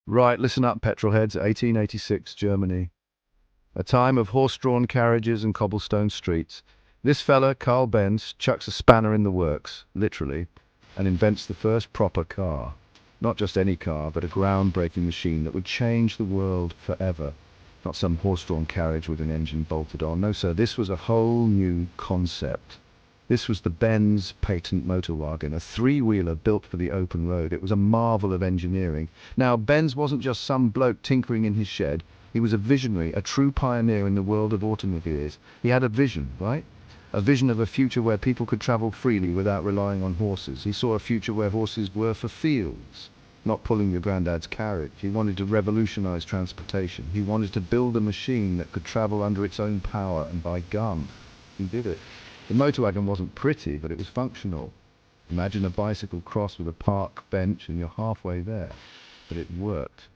Right, listen up, petrolheads. 1886, Germany. A time of horse-drawn carriages and cobblestone streets. This fella, Karl Benz, chucks a spanner in the works, literally, and invents the first proper car. Not just any car, but a groundbreaking machine that would change the world forever. Not some horse-drawn carriage with an engine bolted on. No, sir, this was a whole new concept. This was the Benz Patent-Motorwagen, a three-wheeler built for the open road. It was a marvel of engineering. Now, Benz wasn't just some bloke tinkering in his shed. He was a visionary, a true pioneer in the world of automobiles. He had a vision, right? A vision of a future where people could travel freely without relying on horses. He saw a future where horses were for fields, not pulling your granddad's carriage. He wanted to revolutionize transportation. He wanted to build a machine that could travel under its own power, and by gum, he did it. The motorwagon wasn't pretty, but it was functional. Imagine a bicycle cross with a park bench and you're halfway there. But it worked.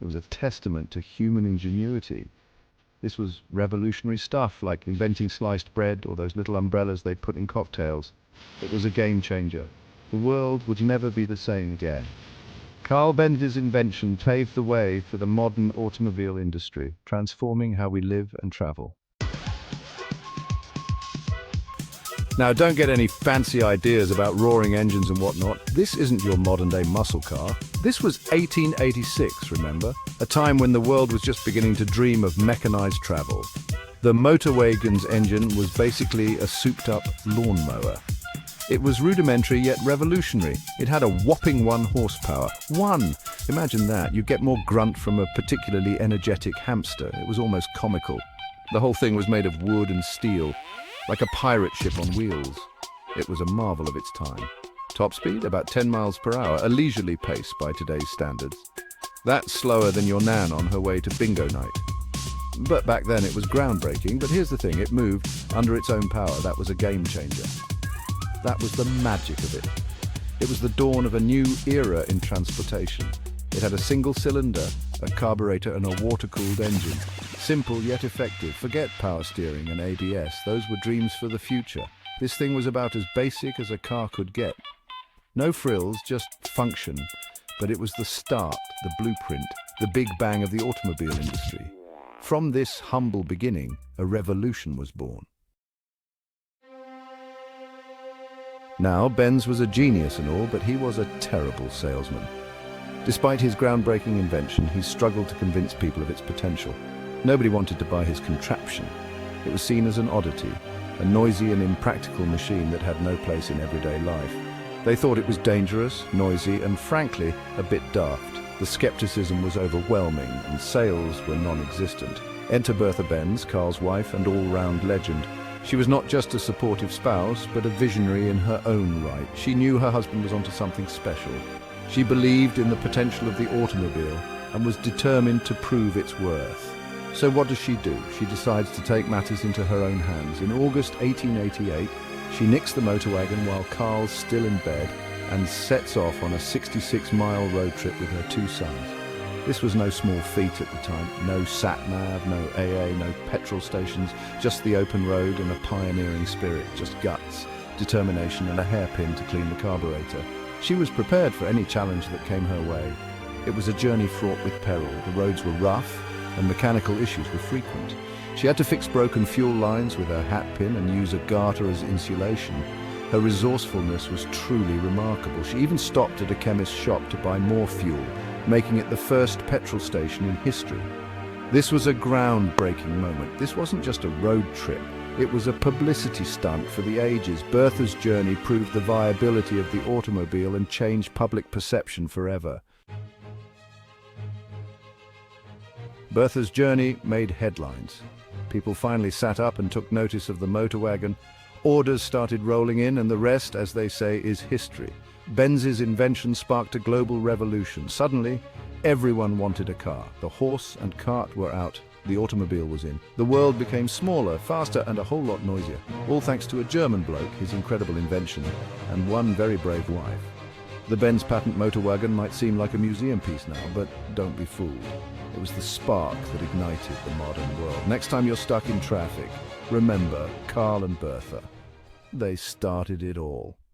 It was a testament to human ingenuity. This was revolutionary stuff, like inventing sliced bread or those little umbrellas they'd put in cocktails. It was a game changer. The world would never be the same again. Karl Benz's invention paved the way for the modern automobile industry, transforming how we live and travel. Now, don't get any fancy ideas about roaring engines and whatnot. This isn't your modern-day muscle car. This was 1886, remember? A time when the world was just beginning to dream of mechanized travel. The motorwagon's engine was basically a souped-up lawnmower. It was rudimentary yet revolutionary. It had a whopping 1 horsepower. 1! Imagine that. You get more grunt from a particularly energetic hamster. It was almost comical. The whole thing was made of wood and steel, like a pirate ship on wheels. It was a marvel of its time. Top speed, about 10 miles per hour, a leisurely pace by today's standards. That's slower than your nan on her way to bingo night. But back then it was groundbreaking, but here's the thing, it moved under its own power. That was a game changer. That was the magic of it. It was the dawn of a new era in transportation. It had a single cylinder, a carburetor and a water-cooled engine. Simple yet effective. Forget power steering and ABS. Those were dreams for the future. This thing was about as basic as a car could get. No frills, just function. But it was the start, the blueprint, the big bang of the automobile industry. From this humble beginning, a revolution was born. Now, Benz was a genius and all, but he was a terrible salesman. Despite his groundbreaking invention, he struggled to convince people of its potential. Nobody wanted to buy his contraption. It was seen as an oddity, a noisy and impractical machine that had no place in everyday life. They thought it was dangerous, noisy, and frankly, a bit daft. The skepticism was overwhelming, and sales were non-existent. Enter Bertha Benz, Karl's wife and all-round legend. She was not just a supportive spouse, but a visionary in her own right. She knew her husband was onto something special. She believed in the potential of the automobile and was determined to prove its worth. So what does she do? She decides to take matters into her own hands. In August 1888, she nicks the motorwagon while Karl's still in bed and sets off on a 66-mile road trip with her 2 sons. This was no small feat at the time. No sat-nav, no AA, no petrol stations, just the open road and a pioneering spirit, just guts, determination and a hairpin to clean the carburetor. She was prepared for any challenge that came her way. It was a journey fraught with peril. The roads were rough and mechanical issues were frequent. She had to fix broken fuel lines with her hat pin and use a garter as insulation. Her resourcefulness was truly remarkable. She even stopped at a chemist's shop to buy more fuel, making it the first petrol station in history. This was a groundbreaking moment. This wasn't just a road trip. It was a publicity stunt for the ages. Bertha's journey proved the viability of the automobile and changed public perception forever. Bertha's journey made headlines. People finally sat up and took notice of the motorwagon. Orders started rolling in, and the rest, as they say, is history. Benz's invention sparked a global revolution. Suddenly, everyone wanted a car. The horse and cart were out. The automobile was in. The world became smaller, faster, and a whole lot noisier. All thanks to a German bloke, his incredible invention, and one very brave wife. The Benz Patent-Motorwagen might seem like a museum piece now, but don't be fooled. It was the spark that ignited the modern world. Next time you're stuck in traffic, remember Karl and Bertha. They started it all.